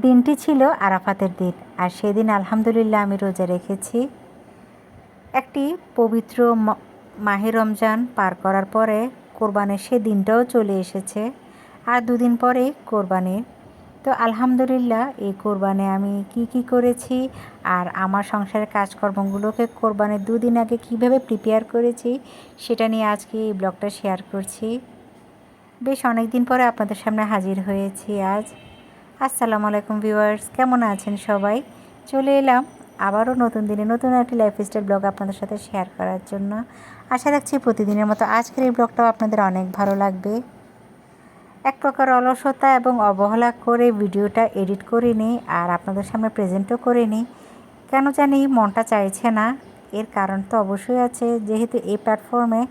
দিনটি ছিল আরাফাতের দিন, আর সেদিন আলহামদুলিল্লাহ আমি রোজা রেখেছি। একটি পবিত্র মাহে রমজান পার করার পরে কোরবানির সে দিনটাও চলে এসেছে, আর দুদিন পরেই কোরবানির। তো আলহামদুলিল্লাহ এই কোরবানি আমি কি করেছি আর আমার সংসারের কাজকর্মগুলোকে কোরবানির দুদিন আগে কিভাবে প্রিপেয়ার করেছি সেটা নিয়ে আজকে এই ব্লগটা শেয়ার করছি। বেশ অনেক দিন পরে আপনাদের সামনে হাজির হয়েছি আজ। আসসালামু আলাইকুম ভিউয়ার্স, কেমন আছেন সবাই? চলে এলাম আবারও নতুন দিনে নতুন একটি লাইফস্টাইল ব্লগ আপনাদের সাথে শেয়ার করার জন্য। আশা রাখছি প্রতিদিনের মতো আজকের এই ব্লগটাও আপনাদের অনেক ভালো লাগবে। এক প্রকার অলসতা এবং অবহেলা করে ভিডিওটা এডিট করে নিই আর আপনাদের সামনে প্রেজেন্টও করে নিই। কেন জানি মনটা চাইছে না। এর কারণ তো অবশ্যই আছে, যেহেতু এই প্ল্যাটফর্মে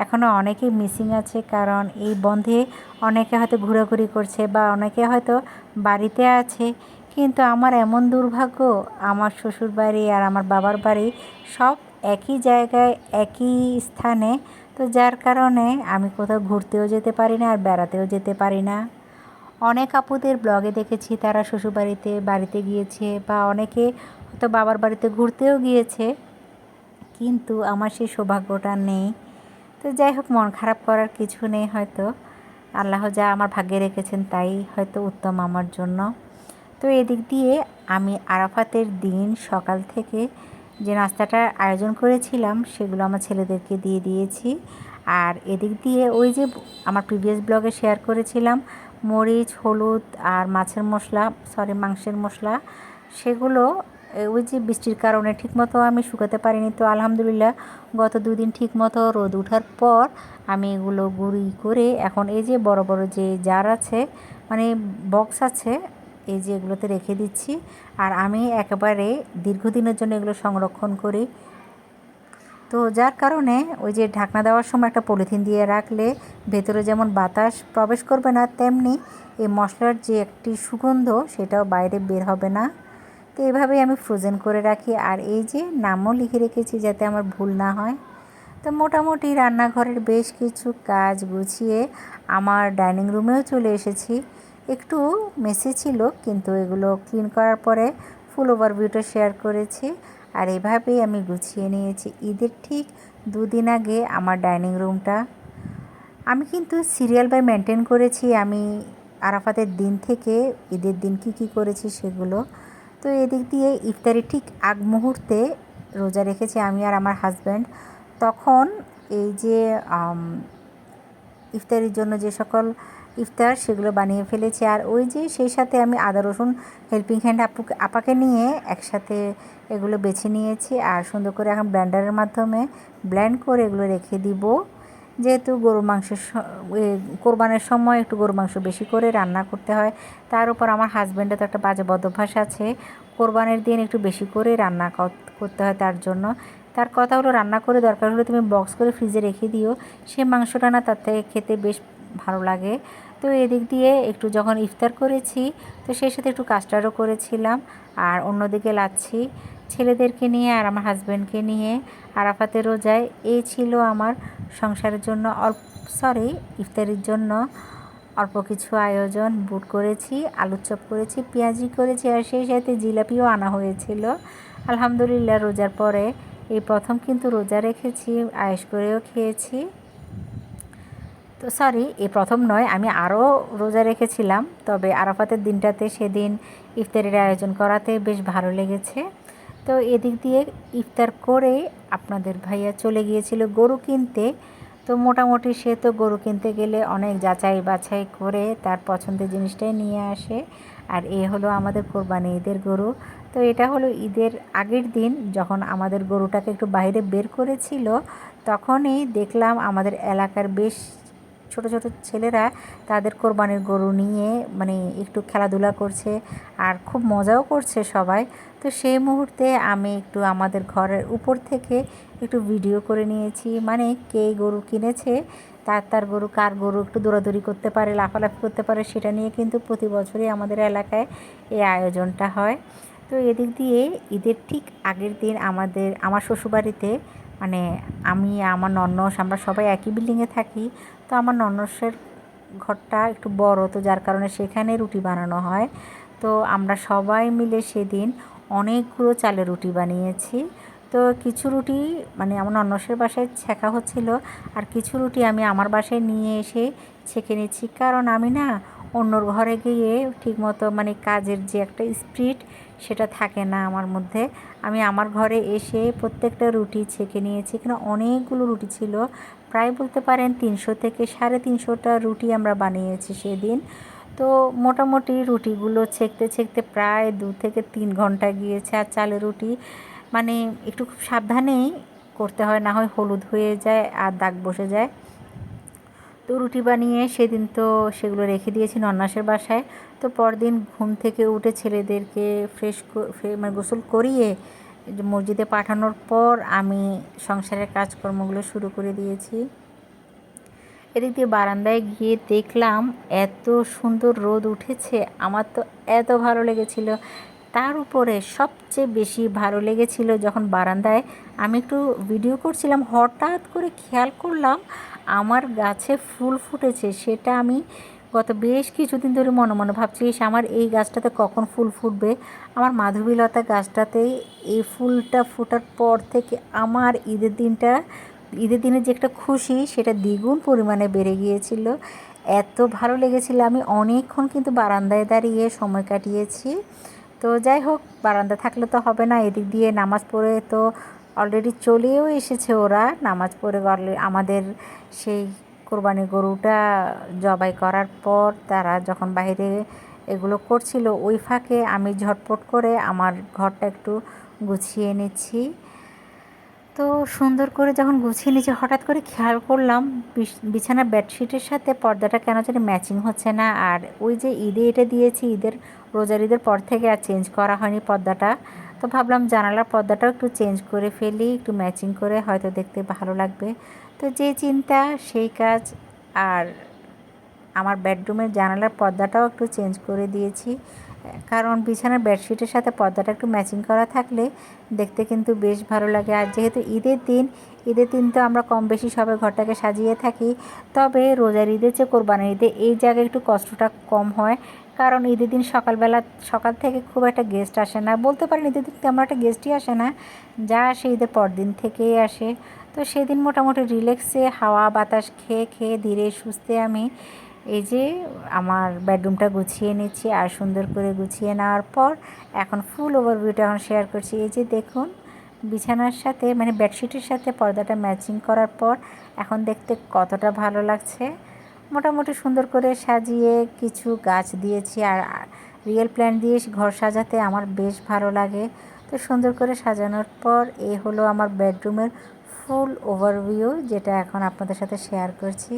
এখনও অনেকেই মিসিং আছে, কারণ এই বন্ধে অনেকে হয়তো ঘোরাঘুরি করছে বা অনেকে হয়তো বাড়িতে আছে। কিন্তু আমার এমন দুর্ভাগ্য, আমার শ্বশুর বাড়ি আর আমার বাবার বাড়ি সব একই জায়গায় একই স্থানে, তো যার কারণে আমি কোথাও ঘুরতেও যেতে পারি না আর বেড়াতেও যেতে পারি না। অনেক আপুদের ব্লগে দেখেছি তারা বাড়িতে গিয়েছে বা অনেকে হয়তো বাবার বাড়িতে ঘুরতেও গিয়েছে, কিন্তু আমার সেই সৌভাগ্যটা নেই। তো যাই হোক, মন খারাপ করার কিছু নেই, হয়তো আল্লাহ যা আমার ভাগ্যে রেখেছেন তাই হয়তো উত্তম আমার জন্য। তো এদিক দিয়ে আমি আরাফাতের দিন সকাল থেকে যে নাস্তাটার আয়োজন করেছিলাম সেগুলো আমার ছেলেদেরকে দিয়ে দিয়েছি। আর এদিক দিয়ে ওই যে আমার প্রিভিয়াস ব্লগে শেয়ার করেছিলাম মরিচ, হলুদ আর মাংসের মশলা, সেগুলো ওই যে বৃষ্টির কারণে ঠিকমতো আমি শুকাতে পারিনি। তো আলহামদুলিল্লাহ গত দুদিন ঠিকমতো রোদ ওঠার পর আমি এগুলো গুঁড়ি করে এখন এই যে বড় বড় যে জার আছে, মানে বক্স আছে, এই যে এগুলোতে রেখে দিচ্ছি। আর আমি একেবারে দীর্ঘদিনের জন্য এগুলো সংরক্ষণ করি। তো যার কারণে ওই যে ঢাকনা দেওয়ার সময় একটা পলিথিন দিয়ে রাখলে ভেতরে যেমন বাতাস প্রবেশ করবে না, তেমনি এই মশলার যে একটি সুগন্ধ সেটাও বাইরে বের হবে না। তো এইভাবেই আমি ফ্রোজেন করে রাখি, আর এই যে নামও লিখে রেখেছি যাতে আমার ভুল না হয়। তো মোটামুটি রান্নাঘরের বেশ কিছু কাজ গুছিয়ে আমার ডাইনিং রুমেও চলে এসেছি। একটু মেসি ছিল, কিন্তু এগুলো ক্লিন করার পরে ফুল ওভারভিউটা শেয়ার করেছি। আর এভাবেই আমি গুছিয়ে নিয়েছি ঈদের ঠিক দুদিন আগে আমার ডাইনিং রুমটা। আমি কিন্তু সিরিয়াল বাই মেনটেন করেছি আমি আরাফাতের দিন থেকে ঈদের দিন কি করেছি সেগুলো। তো এদিক দিয়ে ইফতারি ঠিক আগ মুহূর্তে রোজা রেখেছি আমি আর আমার হাজব্যান্ড। তখন এই যে ইফতারির জন্য যে সকল ইফতার সেগুলো বানিয়ে ফেলেছি, আর ওই যে সেই সাথে আমি আদা রসুন হেল্পিং হ্যান্ড আপাকে নিয়ে একসাথে এগুলো বেছে নিয়েছি। আর সুন্দর করে এখন ব্লেন্ডারের মাধ্যমে ব্লেন্ড করে এগুলো রেখে দিব। যেহেতু কোরবানের সময় একটু গরু মাংস বেশি করে রান্না করতে হয়, তার উপর আমার হাজব্যান্ডের তো একটা বাজে বদভ্যাস আছে, কোরবানের দিন একটু বেশি করে রান্না করতে হয়। তার কথা হলো, রান্না করে দরকার হলে তুমি বক্স করে ফ্রিজে রেখে দিও, সে মাংসটা না তার থেকে খেতে বেশ ভালো লাগে। তো এদিক দিয়ে একটু যখন ইফতার করেছি, তো সেই সাথে একটু কাস্টার্ডও করেছিলাম, আর অন্যদিকে লাচ্ছি ছেলেদেরকে নিয়ে আর আমার হাজব্যান্ডকে নিয়ে আরাফাতের রোজায়। এই ছিল আমার সংসারের জন্য ইফতারির জন্য অল্প কিছু আয়োজন। বুট করেছি, আলুর চপ করেছি, পেঁয়াজি করেছি, আর সেই সাথে জিলাপিও আনা হয়েছিল। আলহামদুলিল্লাহ রোজার পরে এই প্রথম কিন্তু রোজা রেখেছি, আয়েশ করেও খেয়েছি। তো এই প্রথম নয়, আমি আরও রোজা রেখেছিলাম, তবে আরাফাতের দিনটাতে সেদিন ইফতারের আয়োজন করাতে বেশ ভালো লেগেছে। তো এদিক দিয়ে ইফতার করে আপনাদের ভাইয়া চলে গিয়েছিল গরু কিনতে। তো মোটামুটি সে তো গরু কিনতে গেলে অনেক যাচাই বাছাই করে তার পছন্দের জিনিসটাই নিয়ে আসে। আর হলো আমাদের কোরবানি ঈদের গরু। তো এটা হলো ঈদের আগের দিন যখন আমাদের গরুটাকে একটু বাইরে বের করেছিল, তখনই দেখলাম আমাদের এলাকার বেশ ছোট ছোট ছেলেরা তাদের কোরবানির গরু নিয়ে মানে একটু খেলাধুলা করছে আর খুব মজাও করছে সবাই। তো সেই মুহূর্তে আমি একটু আমাদের ঘরের উপর থেকে একটু ভিডিও করে নিয়েছি, মানে কে গরু কিনেছে, তার গরু কার গরু একটু দৌড়াদৌড়ি করতে পারে, লাফালাফি করতে পারে, সেটা নিয়ে কিন্তু প্রতি বছরই আমাদের এলাকায় এই আয়োজনটা হয়। তো এদিক দিয়ে ঈদের ঠিক আগের দিন আমার শ্বশুরবাড়িতে, মানে আমি আমার ননস আমরা সবাই একই বিল্ডিংয়ে থাকি। তো আমার ননসের ঘরটা একটু বড়, তো যার কারণে সেখানে রুটি বানানো হয়। তো আমরা সবাই মিলে সেদিন অনেকগুলো চালের রুটি বানিয়েছি। তো কিছু রুটি মানে আমার ননসের বাসায় ছেঁকা হচ্ছিল, আর কিছু রুটি আমি আমার বাসায় নিয়ে এসে ছেঁকে নিচ্ছি, কারণ আমি না অন্যর ঘরে গিয়ে ঠিকমতো মানে কাজের যে একটা স্পিরিট সেটা থাকে না আমার মধ্যে। আমি আমার ঘরে এসে প্রত্যেকটা রুটি ছেঁকে নিয়েছি। এখানে অনেকগুলো রুটি ছিল, প্রায় বলতে পারেন 300 থেকে 350টা রুটি আমরা বানিয়েছি সেদিন। তো মোটামুটি রুটিগুলো ছেঁকতে ছেঁকতে প্রায় 2 থেকে 3 ঘন্টা গিয়েছে। আর চালের রুটি মানে একটু খুব সাবধানেই করতে হয়, না হয় হলুদ হয়ে যায় আর দাগ বসে যায়। তো রুটি বানিয়ে সেদিন তো সেগুলো রেখে দিয়েছি নন্নাসের বাসায়। তো পরদিন ঘুম থেকে উঠে ছেলেদেরকে মানে গোসল করিয়ে মসজিদে পাঠানোর পর আমি সংসারের কাজকর্মগুলো শুরু করে দিয়েছি। এদিক দিয়ে বারান্দায় গিয়ে দেখলাম এত সুন্দর রোদ উঠেছে, আমার তো এত ভালো লেগেছিল। তার উপরে সবচেয়ে বেশি ভালো লেগেছিল যখন বারান্দায় আমি একটু ভিডিও করছিলাম, হঠাৎ করে খেয়াল করলাম আমার গাছে ফুল ফুটেছে। সেটা আমি গত বেশ কিছুদিন ধরে মনে মনে ভাবছি আমার এই গাছটাতে কখন ফুল ফুটবে। আমার মাধবীলতা গাছটাতে এই ফুলটা ফোটার পর থেকে আমার ঈদের দিনে যে একটা খুশি সেটা দ্বিগুণ পরিমাণে বেড়ে গিয়েছিল। এত ভালো লেগেছিল, আমি অনেকক্ষণ কিন্তু বারান্দায় দাঁড়িয়ে সময় কাটিয়েছি। তো যাই হোক, বারান্দা থাকলে তো হবে না, এদিক দিয়ে নামাজ পড়ে তো অলরেডি চলেও এসেছে ওরা। নামাজ পড়ে আমাদের সেই কোরবানি গরুটা জবাই করার পর তারা যখন বাইরে এগুলো করছিল, ওই ফাঁকে আমি ঝটপট করে আমার ঘরটা একটু গুছিয়ে নিচ্ছি। তো সুন্দর করে যখন গুছিয়ে নিয়েছি, হঠাৎ করে খেয়াল করলাম বিছানার বেডশিটের সাথে পর্দাটা কেন জানি ম্যাচিং হচ্ছে না। আর ওই যে ঈদে এটা দিয়েছি, রোজার ঈদের পর থেকে আর চেঞ্জ করা হয়নি পর্দাটা। তো ভাবলাম জানালার পর্দাটাও একটু চেঞ্জ করে ফেলি, একটু ম্যাচিং করে, হয়তো দেখতে ভালো লাগবে। তো যে চিন্তা সেই কাজ। আর আমার বেডরুমের জানালার পর্দাটাও একটু চেঞ্জ করে দিয়েছি, কারণ বিছানার বেডশিটের সাথে পর্দাটা একটু ম্যাচিং করা থাকলে দেখতে কিন্তু বেশ ভালো লাগে। আর যেহেতু ঈদের দিন তো আমরা কম বেশি সবাই ঘরটাকে সাজিয়ে থাকি, তবে রোজার ঈদের চেয়ে কোরবানির ঈদে এই জায়গায় একটু কষ্টটা কম হয়, কারণ ঈদের দিন সকাল থেকে খুব একটা গেস্ট আসে না, বলতে পারেন ঈদের দিন তেমন একটা গেস্টই আসে না, যা আসে ঈদের পর দিন থেকেই আসে। তো সেদিন মোটামুটি রিল্যাক্সে হাওয়া বাতাস খেয়ে খেয়ে ধীরে সুস্থে আমি এই যে আমার বেডরুমটা গুছিয়ে নিচ্ছি। আর সুন্দর করে গুছিয়ে নেওয়ার পর এখন ফুল ওভারভিউটা এখন শেয়ার করছি। এই যে দেখুন, বিছানার সাথে মানে বেডশিটের সাথে পর্দাটা ম্যাচিং করার পর এখন দেখতে কতটা ভালো লাগছে। মোটামুটি সুন্দর করে সাজিয়ে কিছু গাছ দিয়েছি, আর রিয়েল প্ল্যান্ট দিয়ে ঘর সাজাতে আমার বেশ ভালো লাগে। তো সুন্দর করে সাজানোর পর এই হলো আমার বেডরুমের ফুল ওভারভিউ, যেটা এখন আপনাদের সাথে শেয়ার করছি।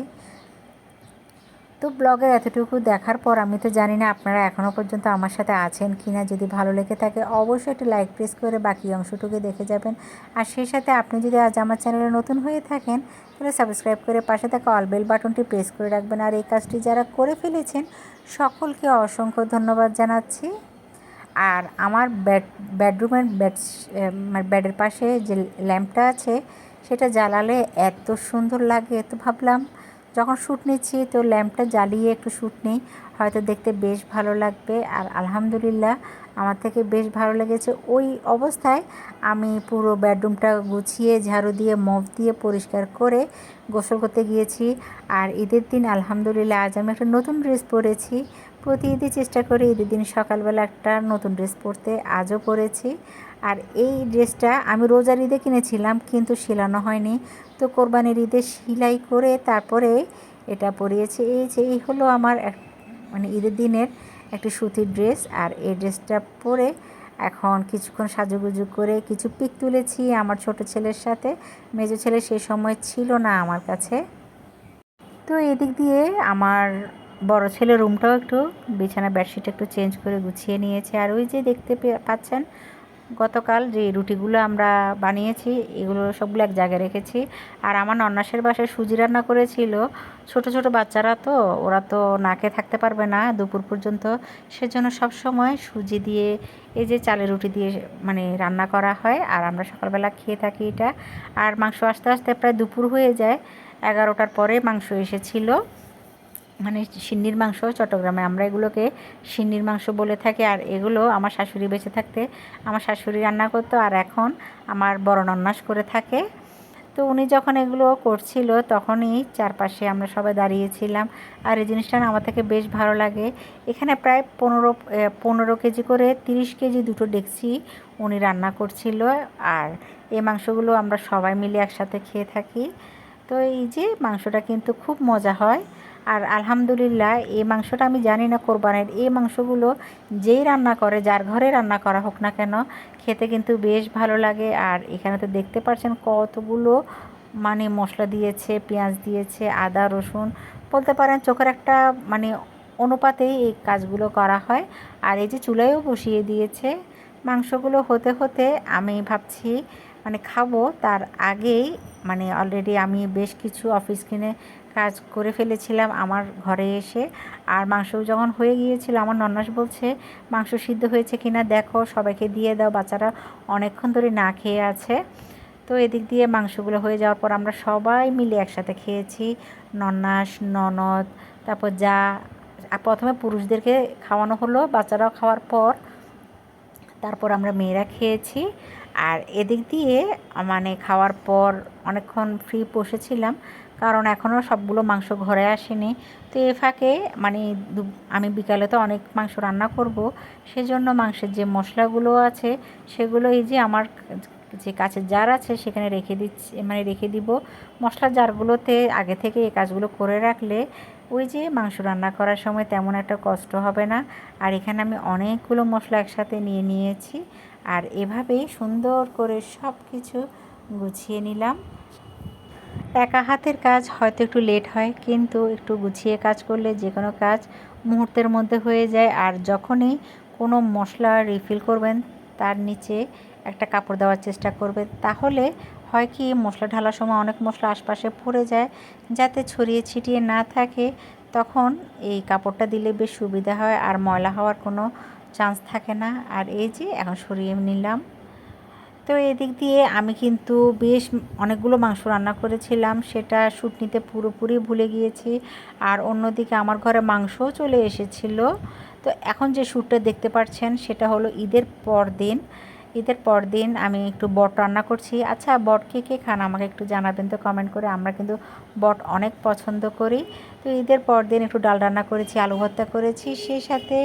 তো ব্লগের এতটুকু দেখার পর আমি তো জানি না আপনারা এখনও পর্যন্ত আমার সাথে আছেন কি না। যদি ভালো লেগে থাকে অবশ্যই একটু লাইক প্রেস করে বাকি অংশটুকু দেখে যাবেন। আর সেই সাথে আপনি যদি আজ আমার চ্যানেলে নতুন হয়ে থাকেন তাহলে সাবস্ক্রাইব করে পাশে থাকা অল বেল বাটনটি প্রেস করে রাখবেন। আর এই কাজটি যারা করে ফেলেছেন সকলকে অসংখ্য ধন্যবাদ জানাচ্ছি। আর আমার বেডরুমের বেডের পাশে যে ল্যাম্পটা আছে সেটা জ্বালালে এত সুন্দর লাগে, তো ভাবলাম যখন শ্যুট নিচ্ছি তো ল্যাম্পটা জ্বালিয়ে একটু শ্যুট নিই, হয়তো দেখতে বেশ ভালো লাগবে। আর আলহামদুলিল্লাহ আমার থেকে বেশ ভালো লেগেছে। ওই অবস্থায় আমি পুরো বেডরুমটা গুছিয়ে ঝাড়ু দিয়ে মপ দিয়ে পরিষ্কার করে গোসল করতে গিয়েছি। আর ঈদের দিন আলহামদুলিল্লাহ আজ আমি একটা নতুন ড্রেস পরেছি। প্রতি ঈদে চেষ্টা করি ঈদের দিন সকালবেলা একটা নতুন ড্রেস পরতে, আজও পরেছি। আর এই ড্রেসটা আমি রোজার ঈদে কিনেছিলাম কিন্তু সেলানো হয়নি, তো কোরবানির ঈদে সেলাই করে তারপরে এটা পরিয়েছি। এই হলো আমার মানে ঈদের দিনের একটি সুতির ড্রেস। আর এই ড্রেসটা পরে এখন কিছুক্ষণ সাজুগুজু করে কিছু পিক তুলেছি আমার ছোট ছেলের সাথে। মেজো ছেলে সে সময় ছিল না আমার কাছে। তো এদিক দিয়ে আমার বড় ছেলের রুমটাও একটু বিছানা বেডশিট একটু চেঞ্জ করে গুছিয়ে নিয়েছে। আর ওই যে দেখতে পাচ্ছেন গতকাল যে রুটিগুলো আমরা বানিয়েছি এগুলো সবগুলো এক জায়গায় রেখেছি। আর আমার নন্নাসের বাসায় সুজি রান্না করেছিল, ছোট ছোট বাচ্চারা তো ওরা তো না খেয়ে থাকতে পারবে না দুপুর পর্যন্ত, সেজন্য সব সময় সুজি দিয়ে এই যে চালের রুটি দিয়ে মানে রান্না করা হয়, আর আমরা সকালবেলা খেয়ে থাকি এটা। আর মাংস আস্তে আস্তে প্রায় দুপুর হয়ে যায়, 11টার পরে মাংস এসেছিল। মানে সিন্নির মাংস, চট্টগ্রামে আমরা এগুলোকে সিন্নির মাংস বলে থাকি। আর এগুলো আমার শাশুড়ি বেঁচে থাকতে আমার শাশুড়ি রান্না করতো, আর এখন আমার বড় নন্নাস করে থাকে। তো উনি যখন এগুলো করছিল তখনই চারপাশে আমরা সবাই দাঁড়িয়েছিলাম। আর এই জিনিসটা না আমার থেকে বেশ ভালো লাগে। এখানে প্রায় 15 কেজি করে 30 কেজি দুটো ডেকচি উনি রান্না করছিল। আর এই মাংসগুলো আমরা সবাই মিলে একসাথে খেয়ে থাকি। তো এই যে মাংসটা কিন্তু খুব মজা হয়। আর আলহামদুলিল্লাহ এই মাংসটা আমি জানি না, কোরবানির এই মাংসগুলো যেই রান্না করে, যার ঘরে রান্না করা হোক না কেন, খেতে কিন্তু বেশ ভালো লাগে। আর এখানে তো দেখতে পাচ্ছেন কতগুলো মানে মশলা দিয়েছে, পেঁয়াজ দিয়েছে, আদা রসুন, বলতে পারেন চোখের একটা মানে অনুপাতেই এই কাজগুলো করা হয়। আর এই যে চুলায়ও বসিয়ে দিয়েছে। মাংসগুলো হতে হতে আমি ভাবছি মানে খাবো তার আগেই মানে অলরেডি আমি বেশ কিছু অফিস কিনে কাজ করে ফেলেছিলাম আমার ঘরে এসে। আর মাংস যখন হয়ে গিয়েছিল আমার নন্নাস বলছে মাংস সিদ্ধ হয়েছে কিনা দেখো, সবাইকে দিয়ে দাও, বাচ্চারা অনেকক্ষণ ধরে না খেয়ে আছে। তো এদিক দিয়ে মাংসগুলো হয়ে যাওয়ার পর আমরা সবাই মিলে একসাথে খেয়েছি। নন্নাস, ননদ, তারপর যা, প্রথমে পুরুষদেরকে খাওয়ানো হলো, বাচ্চারাও খাওয়ার পর তারপর আমরা মেয়েরা খেয়েছি। আর এদিক দিয়ে মানে খাওয়ার পর অনেকক্ষণ ফ্রি বসেছিলাম, কারণ এখনও সবগুলো মাংস ঘরে আসেনি। তো এ ফাঁকে মানে আমি বিকালে তো অনেক মাংস রান্না করব, সেজন্য মাংসের যে মশলাগুলো আছে সেগুলো এই যে আমার যে কাছের জার আছে সেখানে রেখে দিচ্ছি, মানে রেখে দিব। মশলার জারগুলোতে আগে থেকে এই কাজগুলো করে রাখলে ওই যে মাংস রান্না করার সময় তেমন একটা কষ্ট হবে না। আর এখানে আমি অনেকগুলো মশলা একসাথে নিয়ে নিয়েছি। আর এভাবেই সুন্দর করে সব কিছু গুছিয়ে নিলাম। একা হাতের কাজ হয়তো একটু লেট হয়, কিন্তু একটু গুছিয়ে কাজ করলে যে কোনো কাজ মুহূর্তের মধ্যে হয়ে যায়। আর যখনই কোনো মশলা রিফিল করবেন তার নিচে একটা কাপড় দেওয়ার চেষ্টা করবে, তাহলে হয় কি মশলা ঢালার সময় অনেক মশলা আশপাশে পড়ে যায়, যাতে ছড়িয়ে ছিটিয়ে না থাকে। তখন এই কাপড়টা দিলে বেশ সুবিধা হয়, আর ময়লা হওয়ার কোনো চান্স থাকে না। আর এই যে এখন সরিয়ে নিলাম। তো এদিক দিয়ে আমি কিন্তু বেশ অনেকগুলো মাংস রান্না করেছিলাম, সেটা শ্যুট নিতে পুরোপুরি ভুলে গিয়েছি। আর অন্যদিকে আমার ঘরে মাংসও চলে এসেছিলো। তো এখন যে শ্যুটটা দেখতে পাচ্ছেন সেটা হলো ঈদের পরদিন। ঈদের পরদিন আমি একটু বট রান্না করছি। আচ্ছা, বট কে কে খান আমাকে একটু জানাবেন তো কমেন্ট করে, আমরা কিন্তু বট অনেক পছন্দ করি। তো ঈদের পরদিন একটু ডাল রান্না করেছি, আলু ভর্তা করেছি, সেই সাথে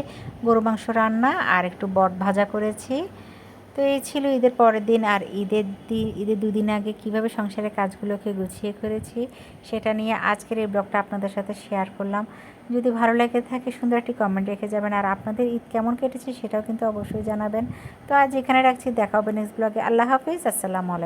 গরু মাংস রান্না আর একটু বট ভাজা করেছি। তো এই ছিল ঈদের পরের দিন। আর ঈদের 2 দিন আগে কীভাবে সংসারের কাজগুলোকে গুছিয়ে করেছি সেটা নিয়ে আজকের এই ব্লগটা আপনাদের সাথে শেয়ার করলাম। যদি ভালো লেগে থাকে সুন্দর একটি কমেন্ট রেখে যাবেন। আর আপনাদের ঈদ কেমন কেটেছে সেটাও কিন্তু অবশ্যই জানাবেন। তো আজ এখানে রাখছি, দেখা হবে নেক্সট ব্লগে। আল্লাহ হাফিজ, আসসালামু আলাইকুম।